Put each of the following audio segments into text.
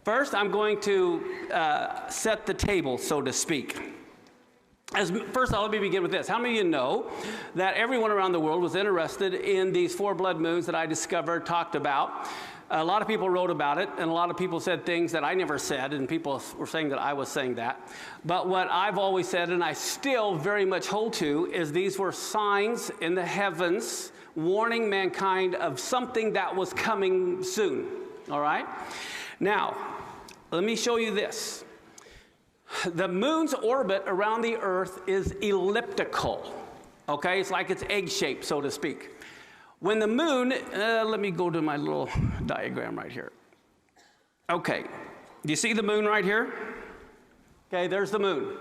First, I'm going to set the table, so to speak. First, let me begin with this. How many of you know that everyone around the world was interested in these 4 blood moons that I discovered, talked about? A lot of people wrote about it, and a lot of people said things that I never said, and people were saying that I was saying that. But what I've always said, and I still very much hold to, is these were signs in the heavens warning mankind of something that was coming soon, all right? Now, let me show you this. The moon's orbit around the Earth is elliptical, okay? It's like it's egg-shaped, so to speak. When the moon, let me go to my little diagram right here. Okay, do you see the moon right here? Okay, there's the moon.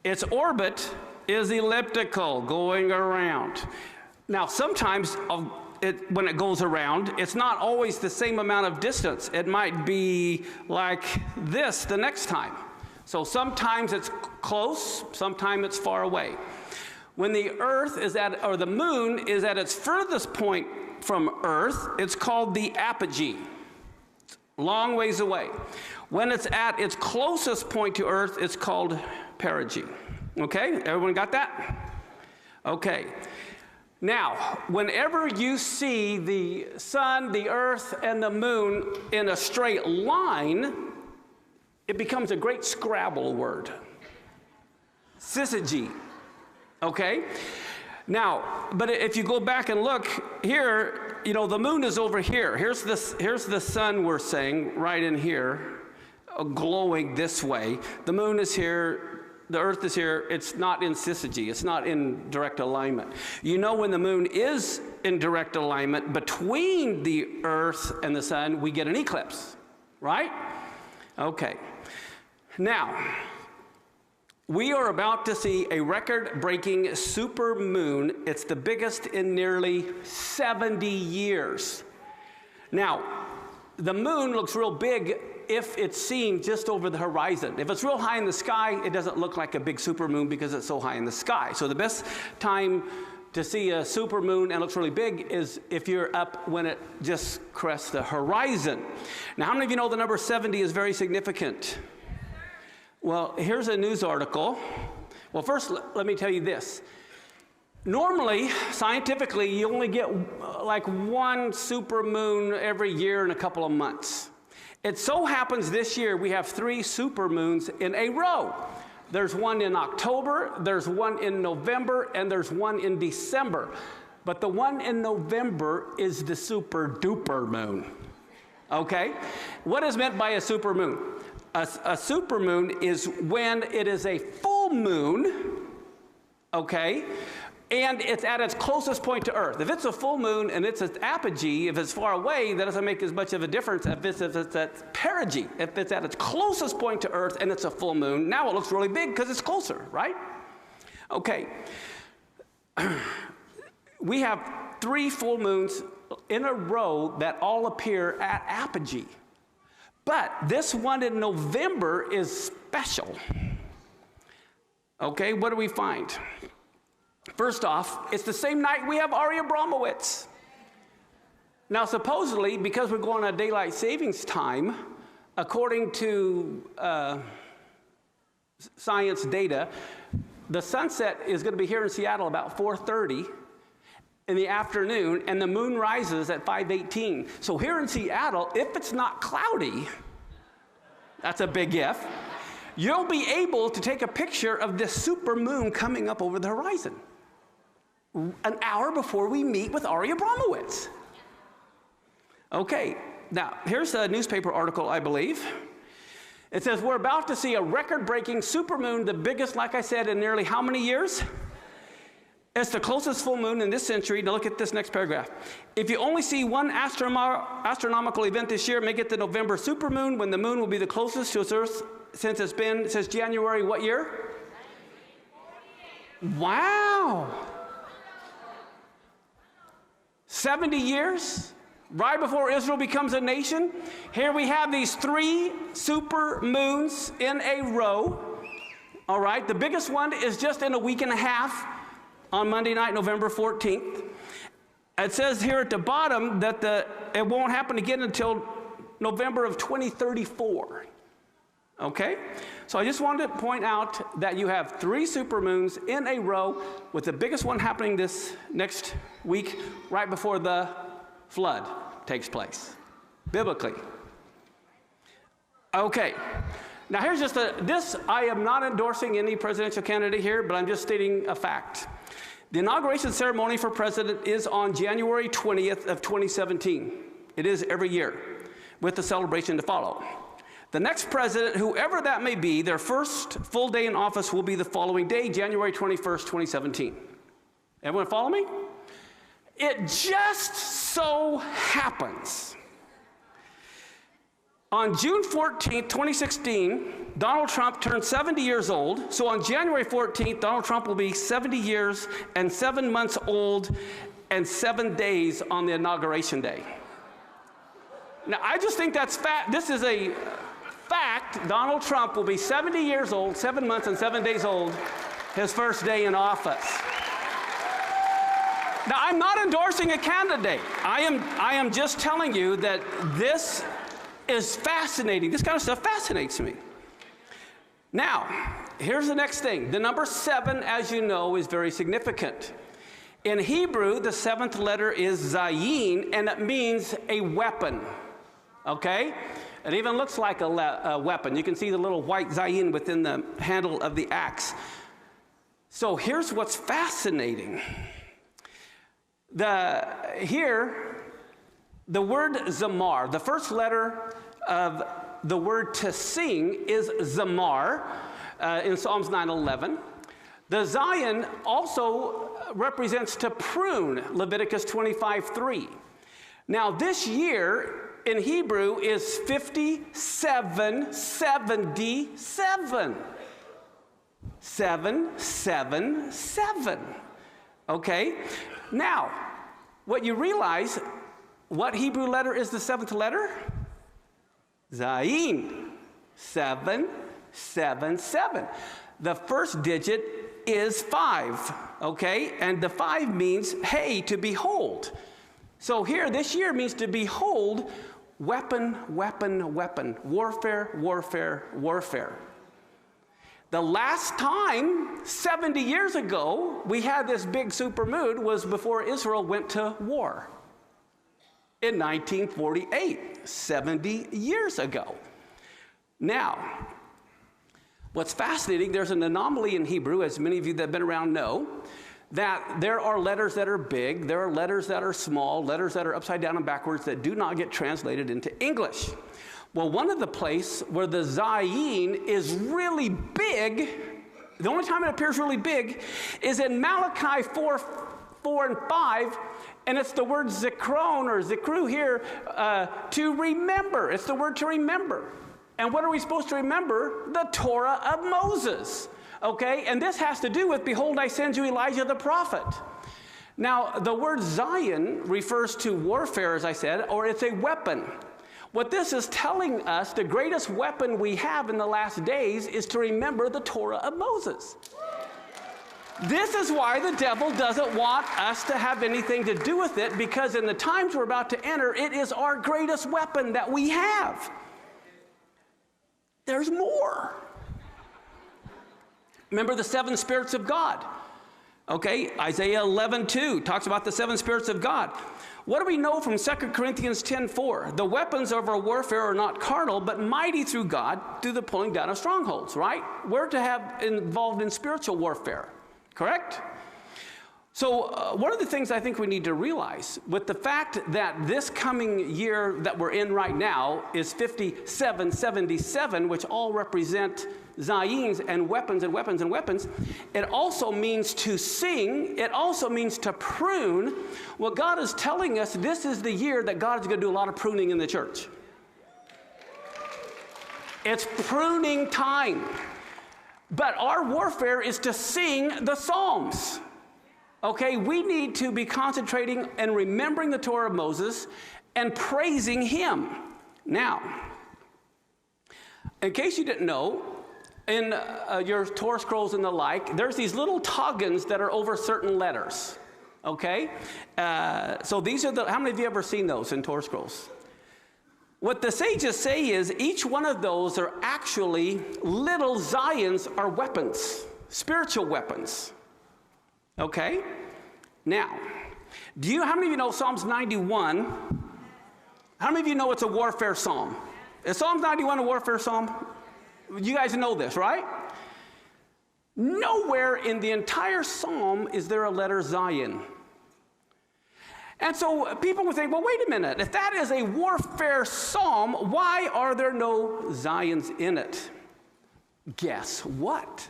Its orbit is elliptical, going around. Now, sometimes when it goes around, it's not always the same amount of distance. It might be like this the next time. So sometimes it's close, sometimes it's far away. When the Earth is or the moon is at its furthest point from Earth, it's called the apogee, long ways away. When it's at its closest point to Earth, it's called perigee. Okay, everyone got that? Okay. Now, whenever you see the sun, the earth, and the moon in a straight line, it becomes a great Scrabble word. Syzygy, okay? Now, but if you go back and look here, you know, the moon is over here. Here's the sun, we're saying, right in here, glowing this way. The moon is here. The Earth is here. It's not in syzygy. It's not in direct alignment. You know, when the moon is in direct alignment between the Earth and the sun, we get an eclipse, right? Okay. Now, we are about to see a record-breaking super moon. It's the biggest in nearly 70 years. Now, the moon looks real big if it's seen just over the horizon. If it's real high in the sky, it doesn't look like a big supermoon because it's so high in the sky. So the best time to see a supermoon and it looks really big is if you're up when it just crests the horizon. Now, how many of you know the number 70 is very significant? Well, here's a news article. Well, first, let me tell you this. Normally, scientifically, you only get like 1 supermoon every year in a couple of months. It so happens this year we have 3 supermoons in a row. There's one in October, there's one in November, and there's one in December. But the one in November is the super duper moon. Okay? What is meant by a supermoon? A supermoon is when it is a full moon, okay? And it's at its closest point to Earth. If it's a full moon and it's at apogee, if it's far away, that doesn't make as much of a difference if it's at perigee. If it's at its closest point to Earth and it's a full moon, now it looks really big because it's closer, right? Okay. We have 3 full moons in a row that all appear at apogee. But this one in November is special. Okay, what do we find? First off, it's the same night we have Ari Abramowitz. Now, supposedly, because we're going on daylight savings time, according to science data, the sunset is going to be here in Seattle about 4:30 in the afternoon, and the moon rises at 5:18. So here in Seattle, if it's not cloudy, that's a big if, you'll be able to take a picture of this super moon coming up over the horizon an hour before we meet with Ari Abramowitz. Okay, now here's a newspaper article, I believe. It says, we're about to see a record-breaking supermoon, the biggest, like I said, in nearly how many years? It's the closest full moon in this century. Now look at this next paragraph. If you only see one astronomical event this year, make it the November supermoon, when the moon will be the closest to its Earth since it's been, since January, what year? Wow. 70 years, right before Israel becomes a nation. Here we have these 3 super moons in a row. All right, the biggest one is just in a week and a half on Monday night, November 14th. It says here at the bottom that it won't happen again until November of 2034. Okay? So I just wanted to point out that you have 3 supermoons in a row, with the biggest one happening this next week, right before the flood takes place, biblically. Okay. Now here's just this, I am not endorsing any presidential candidate here, but I'm just stating a fact. The inauguration ceremony for president is on January 20th of 2017. It is every year, with the celebration to follow. The next president, whoever that may be, their first full day in office will be the following day, January 21st, 2017. Everyone follow me? It just so happens. On June 14th, 2016, Donald Trump turned 70 years old. So on January 14th, Donald Trump will be 70 years and 7 months old and 7 days on the inauguration day. Now, I just think that's fact. This is a fact. Donald Trump will be 70 years old, 7 months and 7 days old, his first day in office. Now, I'm not endorsing a candidate. I am just telling you that this is fascinating. This kind of stuff fascinates me. Now, here's the next thing. The number 7, as you know, is very significant. In Hebrew, the 7th letter is zayin, and it means a weapon. Okay? It even looks like a weapon. You can see the little white zayin within the handle of the axe. So here's what's fascinating. Here, the word zamar, the first letter of the word to sing is zamar in Psalms 9:11. The zayin also represents to prune, Leviticus 25:3. Now this year in Hebrew is 5777. 777. Okay? Now, what you realize, what Hebrew letter is the 7th letter? Zayin. 777. The first digit is 5, okay? And the 5 means, hey, to behold. So here, this year means to behold, weapon, weapon, weapon. Warfare, warfare, warfare. The last time, 70 years ago, we had this big supermoon was before Israel went to war. In 1948, 70 years ago. Now, what's fascinating, there's an anomaly in Hebrew, as many of you that have been around know, that there are letters that are big, there are letters that are small, letters that are upside down and backwards that do not get translated into English. Well, one of the places where the zayin is really big, the only time it appears really big, is in Malachi 4 and 5, and it's the word zikron or zikru here, to remember. It's the word to remember. And what are we supposed to remember? The Torah of Moses. Okay, and this has to do with, behold, I send you Elijah the prophet. Now, the word zayin refers to warfare, as I said, or it's a weapon. What this is telling us, the greatest weapon we have in the last days is to remember the Torah of Moses. This is why the devil doesn't want us to have anything to do with it, because in the times we're about to enter, it is our greatest weapon that we have. There's more. Remember the 7 spirits of God. Okay, Isaiah 11:2 talks about the 7 spirits of God. What do we know from 2 Corinthians 10:4? The weapons of our warfare are not carnal, but mighty through God, through the pulling down of strongholds, right? We're to have involved in spiritual warfare, correct? So one of the things I think we need to realize, with the fact that this coming year that we're in right now is 5777, which all represent zayins and weapons and weapons and weapons, it also means to sing, it also means to prune. What God is telling us, this is the year that God is going to do a lot of pruning in the church. It's pruning time. But our warfare is to sing the Psalms. Okay, we need to be concentrating and remembering the Torah of Moses and praising him. Now, in case you didn't know, in your Torah scrolls and the like, there's these little toggans that are over certain letters. Okay? So these are the, how many of you have ever seen those in Torah scrolls? What the sages say is each one of those are actually little Zions are weapons, spiritual weapons. Okay? Now, how many of you know Psalms 91? How many of you know it's a warfare psalm? Is Psalms 91 a warfare psalm? You guys know this, right? Nowhere in the entire psalm is there a letter Zion. And so people would think, well, wait a minute. If that is a warfare psalm, why are there no Zions in it? Guess what?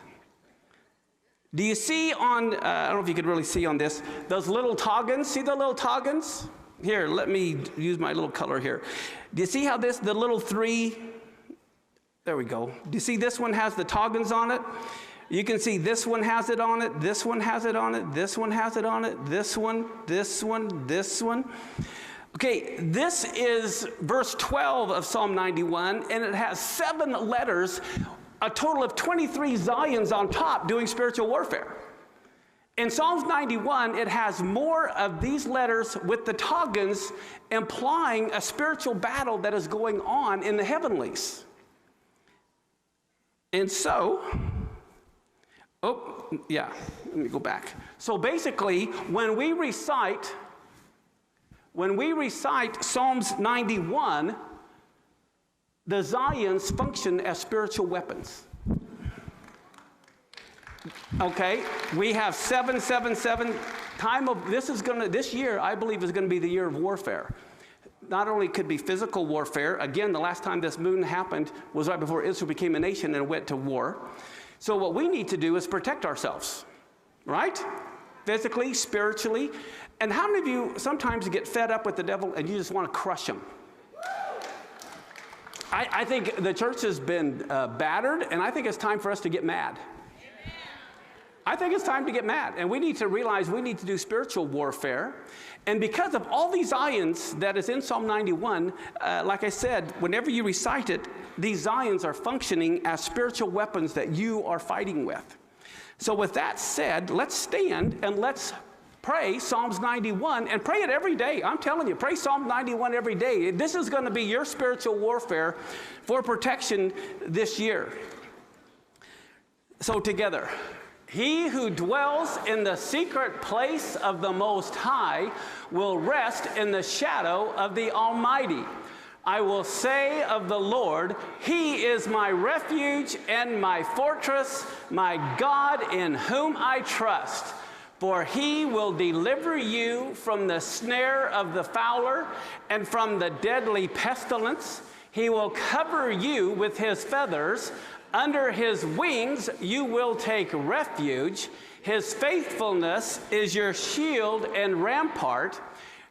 Do you see on, I don't know if you could really see on this, those little toggans? See the little toggans? Here, let me use my little color here. Do you see how the little three, there we go. Do you see this one has the toggans on it? You can see this one has it on it, this one has it on it, this one has it on it, this one, this one, this one. Okay, this is verse 12 of Psalm 91, and it has 7 letters, a total of 23 Zions on top doing spiritual warfare. In Psalms 91, it has more of these letters with the toggans implying a spiritual battle that is going on in the heavenlies. And so, let me go back. So basically, when we recite Psalms 91, the Zions function as spiritual weapons. Okay, we have 777 this year, I believe, is going to be the year of warfare. Not only could be physical warfare. Again, the last time this moon happened was right before Israel became a nation and went to war. So what we need to do is protect ourselves, right? Physically, spiritually. And how many of you sometimes get fed up with the devil and you just want to crush him? I think the church has been battered, and I think it's time for us to get mad. I think it's time to get mad, and we need to realize we need to do spiritual warfare. And because of all these Zions that is in Psalm 91, like I said, whenever you recite it, these Zions are functioning as spiritual weapons that you are fighting with. So with that said, let's stand and let's pray Psalms 91, and pray it every day. I'm telling you, pray Psalm 91 every day. This is going to be your spiritual warfare for protection this year. So together. He who dwells in the secret place of the Most High will rest in the shadow of the Almighty. I will say of the Lord, He is my refuge and my fortress, my God in whom I trust. For He will deliver you from the snare of the fowler and from the deadly pestilence. He will cover you with His feathers. Under His wings you will take refuge. His faithfulness is your shield and rampart.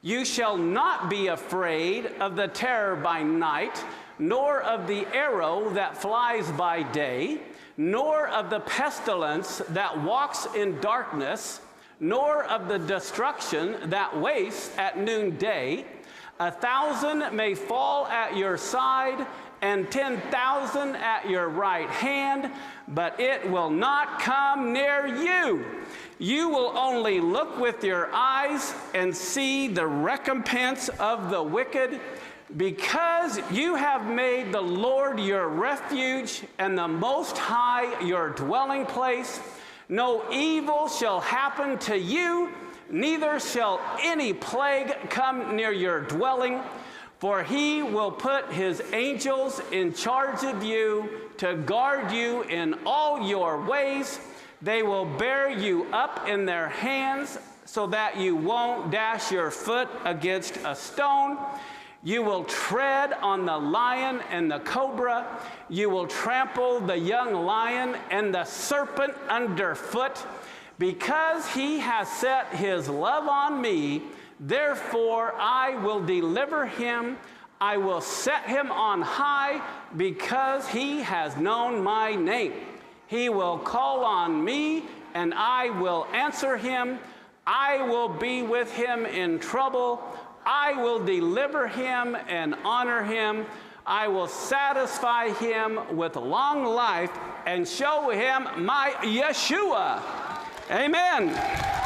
You shall not be afraid of the terror by night, nor of the arrow that flies by day, nor of the pestilence that walks in darkness, nor of the destruction that wastes at noonday. 1,000 may fall at your side, and 10,000 at your right hand, but it will not come near you. You will only look with your eyes and see the recompense of the wicked, because you have made the Lord your refuge and the Most High your dwelling place. No evil shall happen to you, neither shall any plague come near your dwelling. For He will put His angels in charge of you to guard you in all your ways. They will bear you up in their hands so that you won't dash your foot against a stone. You will tread on the lion and the cobra. You will trample the young lion and the serpent underfoot. Because He has set His love on me, therefore I will deliver him. I will set him on high, because he has known my name. He will call on me, and I will answer him. I will be with him in trouble. I will deliver him and honor him. I will satisfy him with long life and show him my Yeshua. Amen.